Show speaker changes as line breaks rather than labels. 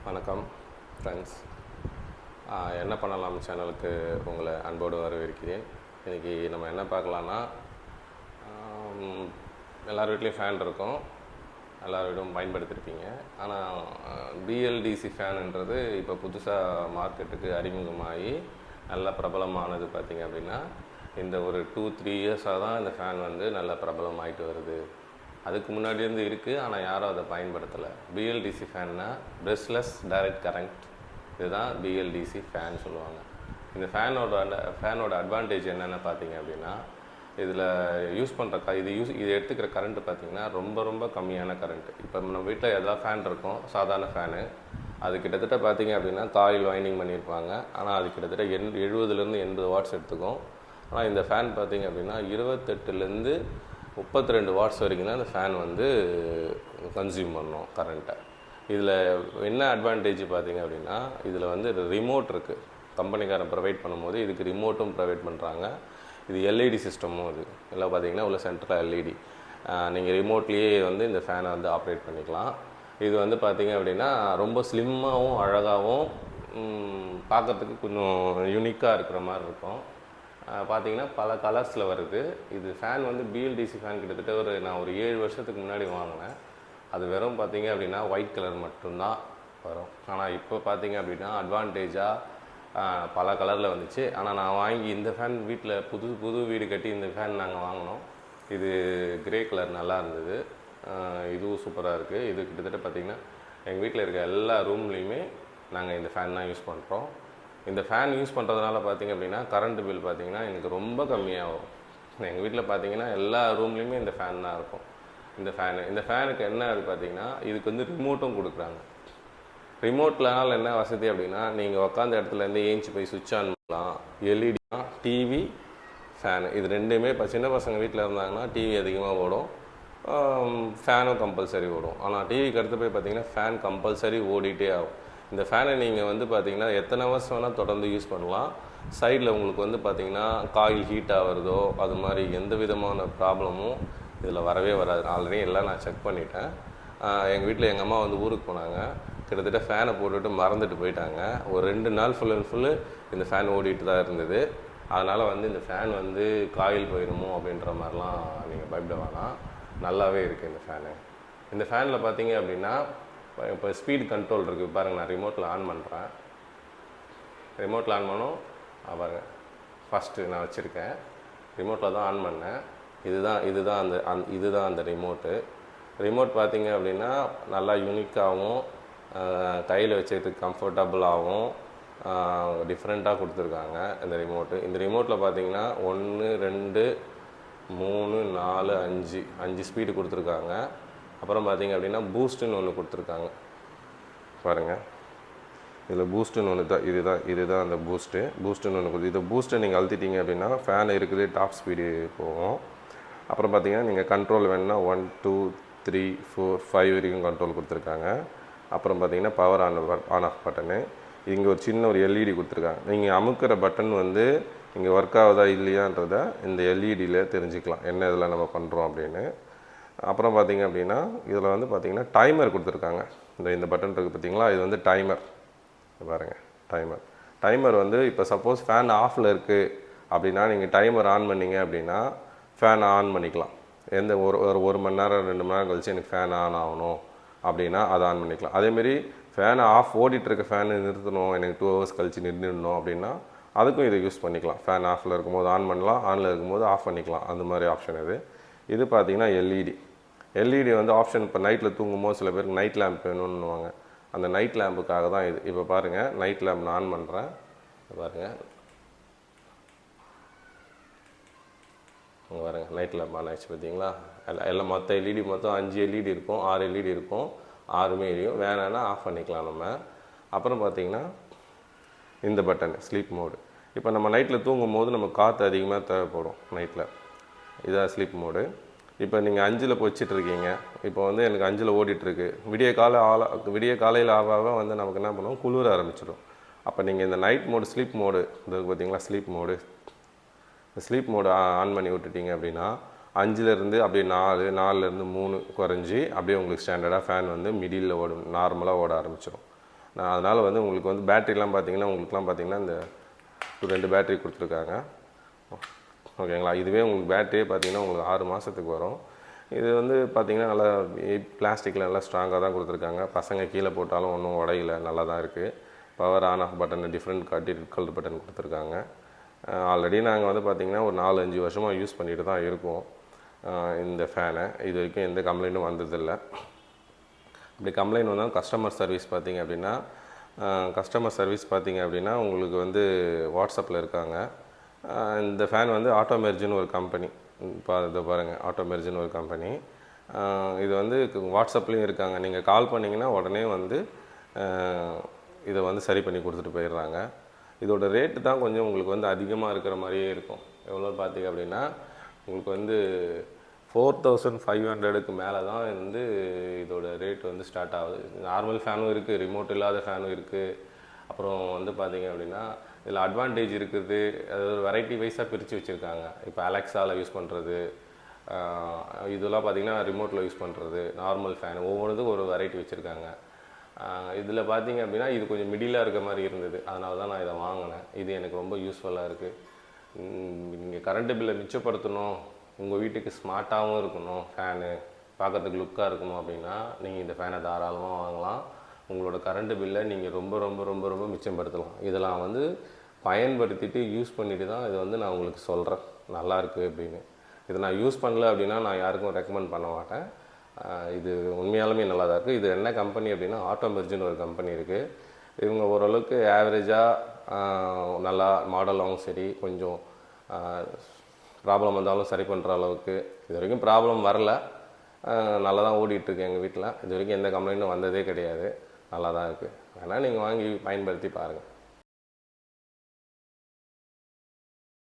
வணக்கம் ஃப்ரெண்ட்ஸ். என்ன பண்ணலாம் சேனலுக்கு உங்களை அன்போடு வரவேற்கிறேன். இன்றைக்கி நம்ம என்ன பார்க்கலான்னா, எல்லார் வீட்லேயும் ஃபேன் இருக்கும், எல்லார் வீடும் பயன்படுத்தியிருப்பீங்க. ஆனால் பிஎல்டிசி ஃபேனுன்றது இப்போ புதுசாக மார்க்கெட்டுக்கு அறிமுகமாகி நல்ல பிரபலமானது. பார்த்திங்க அப்படின்னா இந்த ஒரு 2-3 இயர்ஸாக தான் இந்த ஃபேன் வந்து நல்ல பிரபலமாயிட்டு வருது. அதுக்கு முன்னாடியிருந்து இருக்குது, ஆனால் யாரும் அதை பயன்படுத்தலை. பிஎல்டிசி ஃபேன்னா பிரஷ்லெஸ் டைரக்ட் கரண்ட், இதுதான் பிஎல்டிசி ஃபேன் சொல்லுவாங்க. இந்த ஃபேனோட அட்வான்டேஜ் என்னென்னு பார்த்தீங்க அப்படின்னா, இதில் யூஸ் பண்ணுற இது எடுத்துக்கிற கரண்ட்டு பார்த்திங்கன்னா ரொம்ப கம்மியான கரண்ட்டு. இப்போ நம்ம வீட்டில் எதாவது ஃபேன் இருக்கும், சாதாரண ஃபேனு, அது கிட்டத்தட்ட பார்த்திங்க அப்படின்னா காயில் வைண்டிங் பண்ணியிருப்பாங்க. ஆனால் அது கிட்டத்தட்ட 70லேருந்து 80 வாட்ஸ் எடுத்துக்கும். ஆனால் இந்த ஃபேன் பார்த்திங்க அப்படின்னா 28லேருந்து 32 வாட்ஸ் வரைக்கும் தான் இந்த ஃபேன் வந்து கன்சியூம் பண்ணோம் கரண்ட்டை. இதில் என்ன அட்வான்டேஜ் பார்த்திங்க அப்படின்னா, இதில் வந்து ரிமோட் இருக்குது. கம்பெனிக்காரன் ப்ரொவைட் பண்ணும்போது இதுக்கு ரிமோட்டும் ப்ரொவைட் பண்ணுறாங்க. இது எல்இடி சிஸ்டமும், இது எல்லாம் பார்த்திங்கன்னா உள்ள சென்டரில் எல்இடி. நீங்கள் ரிமோட்லேயே வந்து இந்த ஃபேனை வந்து ஆப்ரேட் பண்ணிக்கலாம். இது வந்து பார்த்திங்க அப்படின்னா ரொம்ப ஸ்லிம்மாகவும் அழகாகவும் பார்க்குறதுக்கு கொஞ்சம் யூனிக்காக இருக்கிற மாதிரி இருக்கும். பார்த்திங்கன்னா பல கலர்ஸில் வருது. இது ஃபேன் வந்து பிஎல்டிசி ஃபேன் கிட்டத்தட்ட நான் ஒரு 7 வருஷத்துக்கு முன்னாடி வாங்கினேன். அது வெறும் பார்த்திங்க அப்படின்னா ஒயிட் கலர் மட்டும்தான் வரும். ஆனால் இப்போ பார்த்திங்க அப்படின்னா அட்வான்டேஜாக பல கலரில் வந்துச்சு. ஆனால் நான் வாங்கி இந்த ஃபேன் வீட்டில் புது வீடு கட்டி இந்த ஃபேன் நாங்கள் வாங்கினோம். இது கிரே கலர் நல்லா இருந்தது. இதுவும் சூப்பராக இருக்குது. இது கிட்டத்தட்ட பார்த்திங்கன்னா எங்கள் வீட்டில் இருக்க எல்லா ரூம்லேயுமே நாங்கள் இந்த ஃபேன் தான் யூஸ் பண்ணுறோம். இந்த ஃபேன் யூஸ் பண்ணுறதுனால பார்த்திங்க அப்படின்னா கரண்ட் பில் பார்த்திங்கன்னா எனக்கு ரொம்ப கம்மியாகும். எங்கள் வீட்டில் பார்த்திங்கன்னா எல்லா ரூம்லேயுமே இந்த ஃபேன் தான் இருக்கும். இந்த ஃபேனுக்கு என்ன அது பார்த்திங்கன்னா, இதுக்கு வந்து ரிமோட்டும் கொடுக்குறாங்க. ரிமோட்லனால என்ன வசதி அப்படின்னா, நீங்கள் உட்காந்த இடத்துலேருந்து ஏஞ்சி போய் சுவிட்ச் ஆன் பண்ணலாம். எல்இடி, டிவி, ஃபேனு, இது ரெண்டுமே. இப்போ சின்ன பசங்க வீட்டில் இருந்தாங்கன்னா டிவி அதிகமாக ஓடும், ஃபேனும் கம்பல்சரி ஓடும். ஆனால் டிவிக்கு அடுத்து போய் பார்த்திங்கன்னா ஃபேன் கம்பல்சரி ஓடிட்டே ஆகும். இந்த ஃபேனை நீங்கள் வந்து பார்த்திங்கன்னா எத்தனை ஹவர்ஸ் வேணால் தொடர்ந்து யூஸ் பண்ணலாம். சைடில் உங்களுக்கு வந்து பார்த்திங்கன்னா காயில் ஹீட் ஆகிறதோ அது மாதிரி எந்த விதமான ப்ராப்ளமும் இதில் வரவே வராது. ஆல்ரெடி எல்லாம் நான் செக் பண்ணிட்டேன். எங்கள் வீட்டில் எங்கள் அம்மா வந்து ஊருக்கு போனாங்க. கிட்டத்தட்ட ஃபேனை போட்டுட்டு மறந்துட்டு போயிட்டாங்க. ஒரு 2 நாள் ஃபுல் அண்ட் ஃபுல்லு இந்த ஃபேன் ஓடிட்டு தான் இருந்தது. அதனால் வந்து இந்த ஃபேன் வந்து காயில் போயிடுமோ அப்படின்ற மாதிரிலாம் நீங்கள் பயப்பட வேணாம். நல்லாவே இருக்குது இந்த ஃபேனு. இந்த ஃபேனில் பார்த்தீங்க அப்படின்னா இப்போ ஸ்பீட் கண்ட்ரோல் இருக்குது பாருங்கள். நான் ரிமோட்டில் ஆன் பண்ணுறேன். ரிமோட்டில் ஆன் பண்ணோம் பாருங்கள். ஃபஸ்ட்டு நான் வச்சுருக்கேன், ரிமோட்டில் தான் ஆன் பண்ணேன். இதுதான் அந்த ரிமோட் பார்த்திங்க அப்படின்னா நல்லா யூனிக்காகவும் கையில் வச்சுக்கிறதுக்கு கம்ஃபர்டபுளாகவும் டிஃப்ரெண்ட்டாக கொடுத்துருக்காங்க இந்த ரிமோட்டு. இந்த ரிமோட்டில் பார்த்திங்கன்னா 1 2 3 4 5 ஸ்பீடு கொடுத்துருக்காங்க. அப்புறம் பார்த்திங்க அப்படின்னா பூஸ்ட்டுன்னு ஒன்று கொடுத்துருக்காங்க பாருங்கள். இதில் பூஸ்ட்டுன்னு ஒன்று தான், இதுதான் அந்த பூஸ்ட்டுன்னு ஒன்று கொடுத்து, இந்த பூஸ்ட்டை நீங்கள் அழுத்திட்டீங்க அப்படின்னா ஃபேன் இருக்குது டாப் ஸ்பீடு போகும். அப்புறம் பார்த்திங்கன்னா நீங்கள் கண்ட்ரோல் வேணுன்னா 1 2 3 4 5 வரைக்கும் கண்ட்ரோல் கொடுத்துருக்காங்க. அப்புறம் பார்த்திங்கன்னா பவர் ஆன் ஆஃப் பட்டனு. இங்கே ஒரு சின்ன ஒரு எல்இடி கொடுத்துருக்காங்க. நீங்கள் அமுக்கிற பட்டன் வந்து இங்கே ஒர்க் ஆகுதா இல்லையான்றதை இந்த எல்இடியில் தெரிஞ்சுக்கலாம், என்ன இதில் நம்ம பண்ணுறோம் அப்படின்னு. அப்புறம் பார்த்திங்க அப்படின்னா இதில் வந்து பார்த்திங்கன்னா டைமர் கொடுத்துருக்காங்க. இந்த பட்டன் இருக்குது பார்த்திங்களா, இது வந்து டைமர் பாருங்கள். டைமர் வந்து இப்போ சப்போஸ் ஃபேன் ஆஃபில் இருக்குது அப்படின்னா நீங்கள் டைமர் ஆன் பண்ணிங்க அப்படின்னா ஃபேனை ஆன் பண்ணிக்கலாம். எந்த ஒரு மணி நேரம் 2 மணி நேரம் கழிச்சு எனக்கு ஃபேன் ஆன் ஆகணும் அப்படின்னா அதை ஆன் பண்ணிக்கலாம். அதேமாரி ஃபேனை ஓடிட்டுருக்க ஃபேனை நிறுத்தணும், எனக்கு 2 ஹவர்ஸ் கழிச்சு நின்றுடணும் அப்படின்னா அதுக்கும் இதை யூஸ் பண்ணிக்கலாம். ஃபேன் ஆஃபில் இருக்கும்போது ஆன் பண்ணலாம், ஆனில் இருக்கும்போது ஆஃப் பண்ணிக்கலாம். அந்த மாதிரி ஆப்ஷன் இது பார்த்திங்கன்னா எல்இடி வந்து ஆப்ஷன். இப்போ நைட்டில் தூங்கும்போது சில பேருக்கு நைட் லேம்ப் வேணும்னுவாங்க. அந்த நைட் லேம்புக்காக தான் இது. இப்போ பாருங்கள், நைட் லேம்ப் நான் ஆன் பண்ணுறேன் பாருங்கள். நைட் லேம்ப் ஆன் ஆகிடுச்சு பார்த்தீங்களா. எல்லாம் மொத்த எல்இடி மொத்தம் 5 எல்இடி இருக்கும், 6 எல்இடி இருக்கும். 6மே எரியும். வேணான்னா ஆஃப் பண்ணிக்கலாம் நம்ம. அப்புறம் பார்த்திங்கன்னா இந்த பட்டன் ஸ்லீப் மோடு. இப்போ நம்ம நைட்டில் தூங்கும் போது நமக்கு காற்று அதிகமாக தேவைப்படும் நைட்டில். இதான் ஸ்லீப் மோடு. இப்போ நீங்கள் 5ல் வச்சிட்ருக்கீங்க. இப்போ வந்து எனக்கு 5ல் ஓடிட்டுருக்கு. விடிய காலையில் ஆக வந்து நமக்கு என்ன பண்ணுவோம், குளிர ஆரம்பிச்சிடும். அப்போ நீங்கள் இந்த நைட் மோடு ஸ்லீப் மோடு இது பார்த்தீங்களா, ஸ்லீப் மோடு ஆன் பண்ணி விட்டுட்டீங்க அப்படின்னா 5லேருந்து அப்படியே 4லேருந்து 3 குறைஞ்சி அப்படியே உங்களுக்கு ஸ்டாண்டர்டாக ஃபேன் வந்து மிடில் நார்மலாக ஓட ஆரம்பிச்சிடும். நான் அதனால் வந்து உங்களுக்கு வந்து பேட்டரிலாம் பார்த்தீங்கன்னா உங்களுக்குலாம் பார்த்தீங்கன்னா இந்த 2 பேட்டரி கொடுத்துருக்காங்க. ஓகேங்களா. இதுவே உங்களுக்கு பேட்டரியே பார்த்தீங்கன்னா உங்களுக்கு 6 மாதத்துக்கு வரும். இது வந்து பார்த்தீங்கன்னா நல்லா பிளாஸ்டிக்கில் நல்லா ஸ்ட்ராங்காக தான் கொடுத்துருக்காங்க. பசங்க கீழே போட்டாலும் ஒன்றும் உடையில, நல்லா தான் இருக்குது. Power on off button different காட்டி ரெட் கலர் பட்டன் கொடுத்துருக்காங்க. ஆல்ரெடி நாங்கள் வந்து பார்த்திங்கன்னா ஒரு 4-5 வருஷமாக யூஸ் பண்ணிட்டு தான் இருக்கோம் இந்த ஃபேனை. இது வரைக்கும் எந்த கம்ப்ளைண்ட்டும் வந்ததில்லை. இப்படி கம்ப்ளைண்ட் வந்தாலும் கஸ்டமர் சர்வீஸ் பார்த்திங்க அப்படின்னா உங்களுக்கு வந்து வாட்ஸ்அப்பில் இருக்காங்க. இந்த ஃபேன் வந்து ஆட்டோமெர்ஜின்னு ஒரு கம்பெனி, இதை பாருங்கள், ஆட்டோமெர்ஜின்னு ஒரு கம்பெனி. இது வந்து வாட்ஸ்அப்லேயும் இருக்காங்க. நீங்கள் கால் பண்ணிங்கன்னா உடனே வந்து இதை வந்து சரி பண்ணி கொடுத்துட்டு போயிடுறாங்க. இதோட ரேட்டு தான் கொஞ்சம் உங்களுக்கு வந்து அதிகமாக இருக்கிற மாதிரியே இருக்கும். எவ்வளோ பார்த்தீங்க அப்படின்னா உங்களுக்கு வந்து 4500க்கு மேலே தான் வந்து இதோட ரேட் வந்து ஸ்டார்ட் ஆகுது. நார்மல் ஃபேனும் இருக்குது, ரிமோட் இல்லாத ஃபேனும் இருக்குது. அப்புறம் வந்து பார்த்தீங்க அப்படின்னா இதில் அட்வான்டேஜ் இருக்குது. அதாவது வெரைட்டி வைஸாக பிரித்து வச்சுருக்காங்க. இப்போ அலெக்ஸாவில் யூஸ் பண்ணுறது, இதெல்லாம் பார்த்திங்கன்னா ரிமோட்டில் யூஸ் பண்ணுறது, நார்மல் ஃபேன், ஒவ்வொன்றுக்கும் ஒரு வெரைட்டி வச்சுருக்காங்க. இதில் பார்த்தீங்க அப்படின்னா இது கொஞ்சம் மிடிலாக இருக்க மாதிரி இருந்தது. அதனால தான் நான் இதை வாங்கினேன். இது எனக்கு ரொம்ப யூஸ்ஃபுல்லாக இருக்குது. நீங்கள் கரண்ட்டு பில்லை மிச்சப்படுத்தணும், உங்கள் வீட்டுக்கு ஸ்மார்ட்டாகவும் இருக்கணும், ஃபேனு பார்க்குறதுக்கு லுக்காக இருக்கணும் அப்படின்னா நீங்கள் இந்த ஃபேனை தாராளமாக வாங்கலாம். உங்களோட கரண்ட்டு பில்லை நீங்கள் ரொம்ப ரொம்ப ரொம்ப ரொம்ப மிச்சப்படுத்தலாம். இதெல்லாம் வந்து பயன்படுத்திட்டு யூஸ் பண்ணிவிட்டு தான் இதை வந்து நான் உங்களுக்கு சொல்கிறேன் நல்லாயிருக்கு அப்படின்னு. இதை நான் யூஸ் பண்ணல அப்படின்னா நான் யாருக்கும் ரெக்கமெண்ட் பண்ண மாட்டேன். இது உண்மையாலுமே நல்லா தான் இருக்குது. இது என்ன கம்பெனி அப்படின்னா ஆட்டோமெர்ஜின்னு ஒரு கம்பெனி இருக்குது. இவங்க ஓரளவுக்கு ஆவரேஜாக நல்லா மாடலாகவும் சரி, கொஞ்சம் ப்ராப்ளம் வந்தாலும் சரி பண்ணுற அளவுக்கு இது வரைக்கும் ப்ராப்ளம் வரல. நல்லா தான் ஓடிட்டுருக்கு எங்கள் வீட்டில். இது வரைக்கும் எந்த கம்ப்ளைண்ட்டும் வந்ததே கிடையாது. நல்லா தான் இருக்குது. வேணால் நீங்கள் வாங்கி பயன்படுத்தி பாருங்கள்.